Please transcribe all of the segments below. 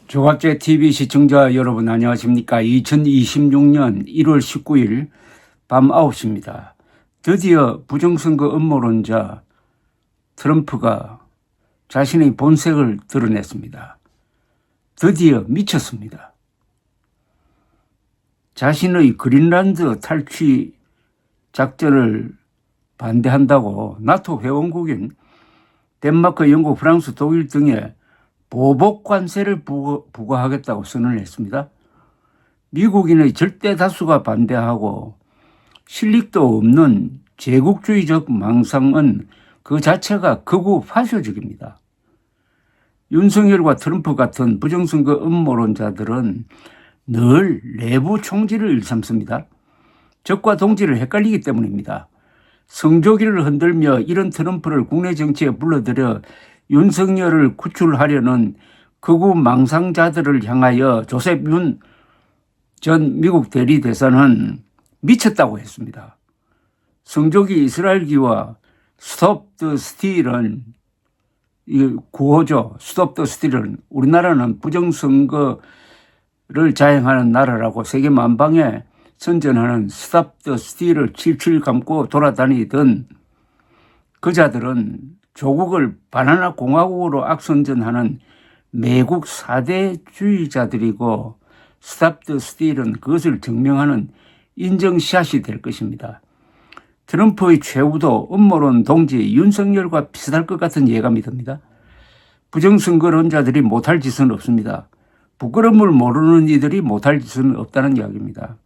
조갑제 TV 시청자 여러분 안녕하십니까. 2026년 1월 19일 밤 9시입니다. 드디어 부정선거 음모론자 트럼프가 자신의 본색을 드러냈습니다. 드디어 미쳤습니다. 자신의 그린란드 탈취 작전을 반대한다고 나토 회원국인 덴마크, 영국, 프랑스, 독일 등에 보복 관세를 부과하겠다고 선언을 했습니다. 미국인의 절대 다수가 반대하고 실력도 없는 제국주의적 망상은 그 자체가 극우 파쇼적입니다. 윤석열과 트럼프 같은 부정선거 음모론자들은 늘 내부 총질을 일삼습니다. 적과 동지를 헷갈리기 때문입니다. 성조기를 흔들며 이런 트럼프를 국내 정치에 불러들여 윤석열을 구출하려는 극우 망상자들을 향하여 조셉 윤 전 미국 대리대사는 미쳤다고 했습니다. 성조기 이스라엘기와 스톱 더 스틸은 구호죠. 스톱 더 스틸은 우리나라는 부정선거를 자행하는 나라라고 세계 만방에 선전하는 스톱 더 스틸을 칠칠 감고 돌아다니던 그자들은 조국을 바나나 공화국으로 악선전하는 매국 사대주의자들이고 스탑 더 스틸은 그것을 증명하는 인정샷이 될 것입니다. 트럼프의 최후도 음모론 동지 윤석열과 비슷할 것 같은 예감이 듭니다. 부정선거론자들이 못할 짓은 없습니다. 부끄러움을 모르는 이들이 못할 짓은 없다는 이야기입니다.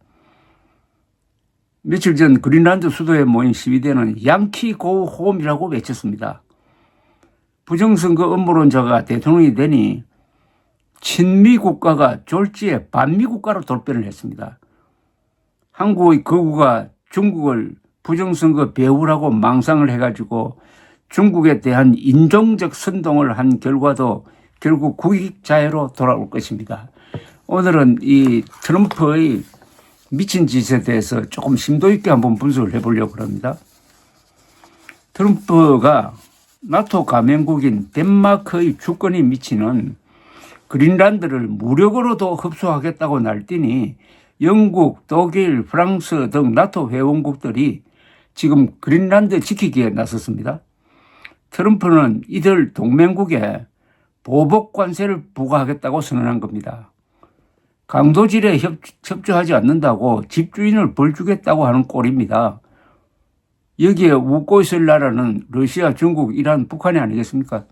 며칠 전 그린란드 수도에 모인 시위대는 양키 고 홈이라고 외쳤습니다. 부정선거 음모론자가 대통령이 되니 친미 국가가 졸지에 반미 국가로 돌변을 했습니다. 한국의 거구가 중국을 부정선거 배후라고 망상을 해가지고 중국에 대한 인종적 선동을 한 결과도 결국 국익자해로 돌아올 것입니다. 오늘은 이 트럼프의 미친 짓에 대해서 조금 심도 있게 한번 분석을 해보려고 합니다. 트럼프가 나토 가맹국인 덴마크의 주권이 미치는 그린란드를 무력으로도 흡수하겠다고 날뛰니 영국, 독일, 프랑스 등 나토 회원국들이 지금 그린란드 지키기에 나섰습니다. 트럼프는 이들 동맹국에 보복 관세를 부과하겠다고 선언한 겁니다. 강도질에 협조하지 않는다고 집주인을 벌주겠다고 하는 꼴입니다. 여기에 웃고 있을 나라는 러시아, 중국, 이란, 북한이 아니겠습니까?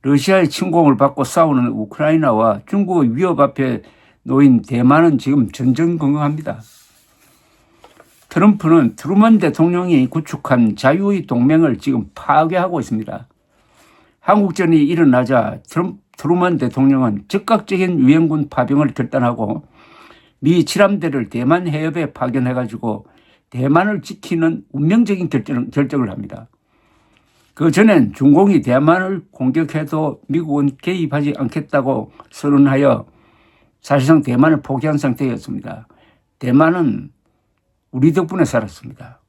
러시아의 침공을 받고 싸우는 우크라이나와 중국의 위협 앞에 놓인 대만은 지금 전전긍긍합니다. 트럼프는 트루먼 대통령이 구축한 자유의 동맹을 지금 파괴하고 있습니다. 한국전이 일어나자 트루먼 대통령은 즉각적인 유엔군 파병을 결단하고 미 칠함대를 대만 해협에 파견해가지고 대만을 지키는 운명적인 결정을 합니다. 그 전엔 중공이 대만을 공격해도 미국은 개입하지 않겠다고 선언하여 사실상 대만을 포기한 상태였습니다. 대만은 우리 덕분에 살았습니다.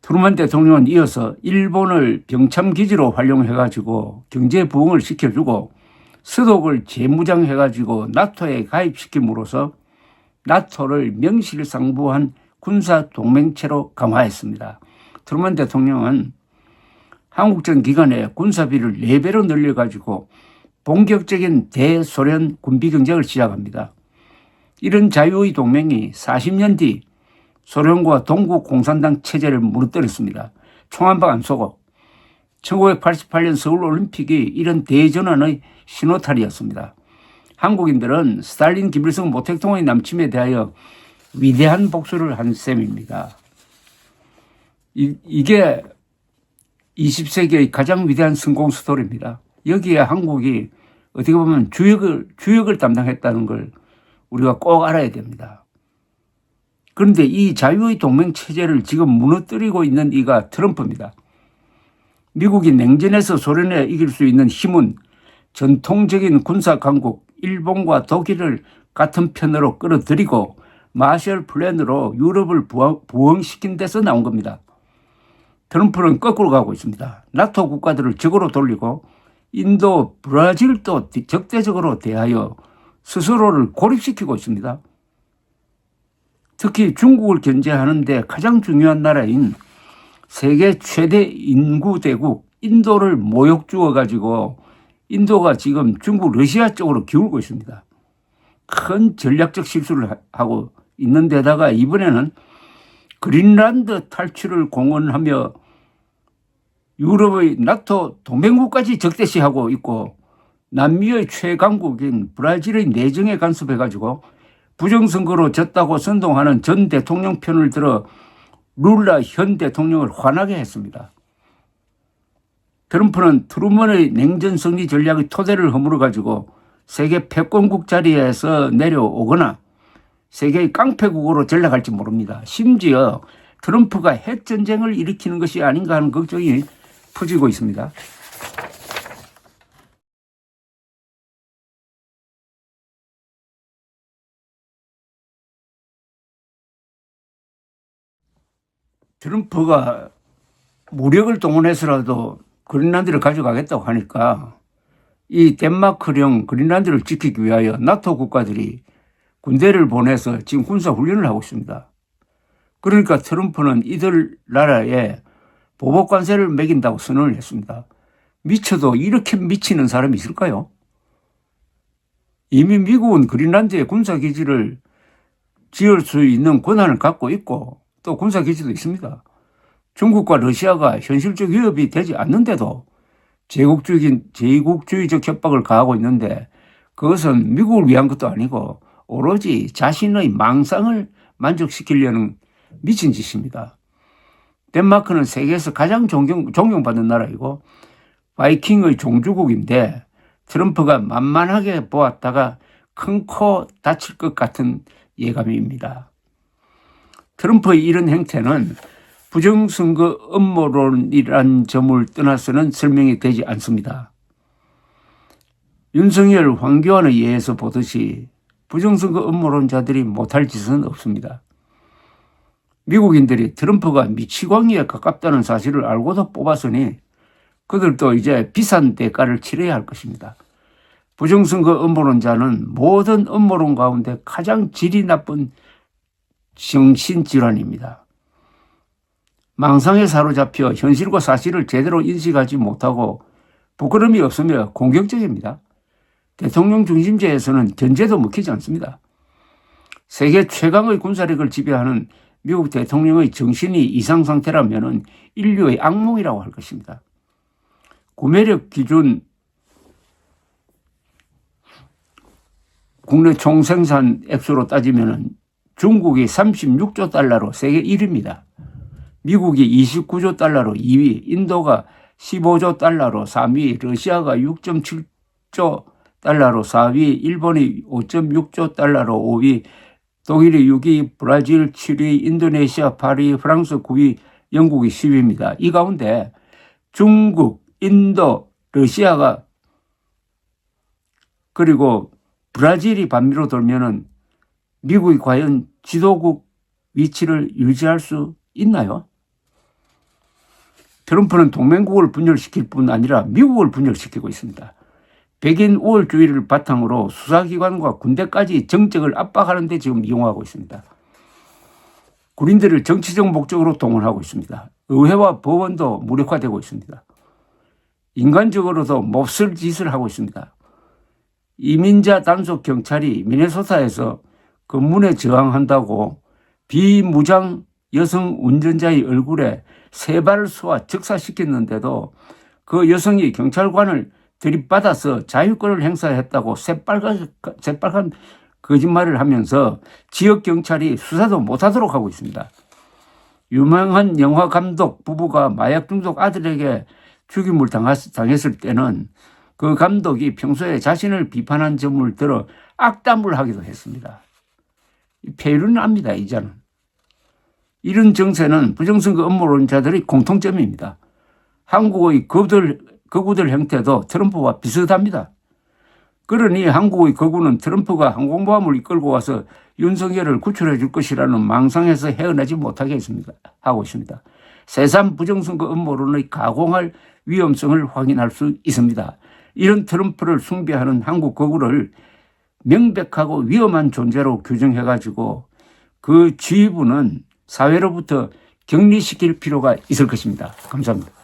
트루먼 대통령은 이어서 일본을 병참기지로 활용해가지고 경제 부흥을 시켜주고 서독을 재무장해가지고 나토에 가입시킴으로써 나토를 명실상부한 군사동맹체로 강화했습니다. 트루먼 대통령은 한국전 기간에 군사비를 4배로 늘려가지고 본격적인 대소련 군비경쟁을 시작합니다. 이런 자유의 동맹이 40년 뒤 소련과 동국 공산당 체제를 무너뜨렸습니다. 총 한 방 안 쏘고 1988년 서울올림픽이 이런 대전환의 신호탄이었습니다. 한국인들은 스탈린, 김일성, 모택동의 남침에 대하여 위대한 복수를 한 셈입니다. 이게 20세기의 가장 위대한 성공 스토리입니다. 여기에 한국이 어떻게 보면 주역을 담당했다는 걸 우리가 꼭 알아야 됩니다. 그런데 이 자유의 동맹 체제를 지금 무너뜨리고 있는 이가 트럼프입니다. 미국이 냉전에서 소련에 이길 수 있는 힘은 전통적인 군사 강국 일본과 독일을 같은 편으로 끌어들이고 마셜 플랜으로 유럽을 부흥시킨 데서 나온 겁니다. 트럼프는 거꾸로 가고 있습니다. 나토 국가들을 적으로 돌리고 인도, 브라질도 적대적으로 대하여 스스로를 고립시키고 있습니다. 특히 중국을 견제하는 데 가장 중요한 나라인 세계 최대 인구 대국 인도를 모욕 주어가지고 인도가 지금 중국, 러시아 쪽으로 기울고 있습니다. 큰 전략적 실수를 하고 있는 데다가 이번에는 그린란드 탈출을 공언하며 유럽의 나토 동맹국까지 적대시하고 있고 남미의 최강국인 브라질의 내정에 간섭해가지고 부정선거로 졌다고 선동하는 전 대통령 편을 들어 룰라 현 대통령을 화나게 했습니다. 트럼프는 트루먼의 냉전 승리 전략의 토대를 허물어가지고 세계 패권국 자리에서 내려오거나 세계의 깡패국으로 전락할지 모릅니다. 심지어 트럼프가 핵전쟁을 일으키는 것이 아닌가 하는 걱정이 퍼지고 있습니다. 트럼프가 무력을 동원해서라도 그린란드를 가져가겠다고 하니까 이 덴마크령 그린란드를 지키기 위하여 나토 국가들이 군대를 보내서 지금 군사훈련을 하고 있습니다. 그러니까 트럼프는 이들 나라에 보복관세를 매긴다고 선언을 했습니다. 미쳐도 이렇게 미치는 사람이 있을까요? 이미 미국은 그린란드에 군사기지를 지을 수 있는 권한을 갖고 있고 또 군사기지도 있습니다. 중국과 러시아가 현실적 위협이 되지 않는데도 제국주의적 협박을 가하고 있는데 그것은 미국을 위한 것도 아니고 오로지 자신의 망상을 만족시키려는 미친 짓입니다. 덴마크는 세계에서 가장 존경받는 나라이고 바이킹의 종주국인데 트럼프가 만만하게 보았다가 큰 코 다칠 것 같은 예감입니다. 트럼프의 이런 행태는 부정선거 음모론이란 점을 떠나서는 설명이 되지 않습니다. 윤석열, 황교안에 의해서 보듯이 부정선거 음모론자들이 못할 짓은 없습니다. 미국인들이 트럼프가 미치광이에 가깝다는 사실을 알고도 뽑았으니 그들도 이제 비싼 대가를 치러야 할 것입니다. 부정선거 음모론자는 모든 음모론 가운데 가장 질이 나쁜 정신질환입니다. 망상에 사로잡혀 현실과 사실을 제대로 인식하지 못하고 부끄러움이 없으며 공격적입니다. 대통령 중심제에서는 견제도 먹히지 않습니다. 세계 최강의 군사력을 지배하는 미국 대통령의 정신이 이상 상태라면 인류의 악몽이라고 할 것입니다. 구매력 기준 국내 총생산 액수로 따지면 중국이 36조 달러로 세계 1위입니다. 미국이 29조 달러로 2위, 인도가 15조 달러로 3위, 러시아가 6.7조 달러로 4위, 일본이 5.6조 달러로 5위, 독일이 6위, 브라질 7위, 인도네시아 8위, 프랑스 9위, 영국이 10위입니다. 이 가운데 중국, 인도, 러시아가 그리고 브라질이 반미로 돌면은 미국이 과연 지도국 위치를 유지할 수 있나요? 트럼프는 동맹국을 분열시킬 뿐 아니라 미국을 분열시키고 있습니다. 백인 우월주의를 바탕으로 수사기관과 군대까지 정책을 압박하는 데 지금 이용하고 있습니다. 군인들을 정치적 목적으로 동원하고 있습니다. 의회와 법원도 무력화되고 있습니다. 인간적으로도 몹쓸 짓을 하고 있습니다. 이민자 단속 경찰이 미네소타에서 검문에 저항한다고 비무장 여성 운전자의 얼굴에 세 발을 쏘아 즉사시켰는데도 그 여성이 경찰관을 들이받아서 자유권을 행사했다고 새빨간 거짓말을 하면서 지역 경찰이 수사도 못하도록 하고 있습니다. 유명한 영화 감독 부부가 마약 중독 아들에게 죽임을 당했을 때는 그 감독이 평소에 자신을 비판한 점을 들어 악담을 하기도 했습니다. 폐륜 납니다, 이제는. 이런 정세는 부정선거 음모론자들의 공통점입니다. 한국의 거구들 형태도 트럼프와 비슷합니다. 그러니 한국의 거구는 트럼프가 항공모함을 이끌고 와서 윤석열을 구출해 줄 것이라는 망상에서 헤어나지 못하게 하고 있습니다. 새삼 부정선거 음모론의 가공할 위험성을 확인할 수 있습니다. 이런 트럼프를 숭배하는 한국 거구를 명백하고 위험한 존재로 규정해가지고 그 지휘부는 사회로부터 격리시킬 필요가 있을 것입니다. 감사합니다.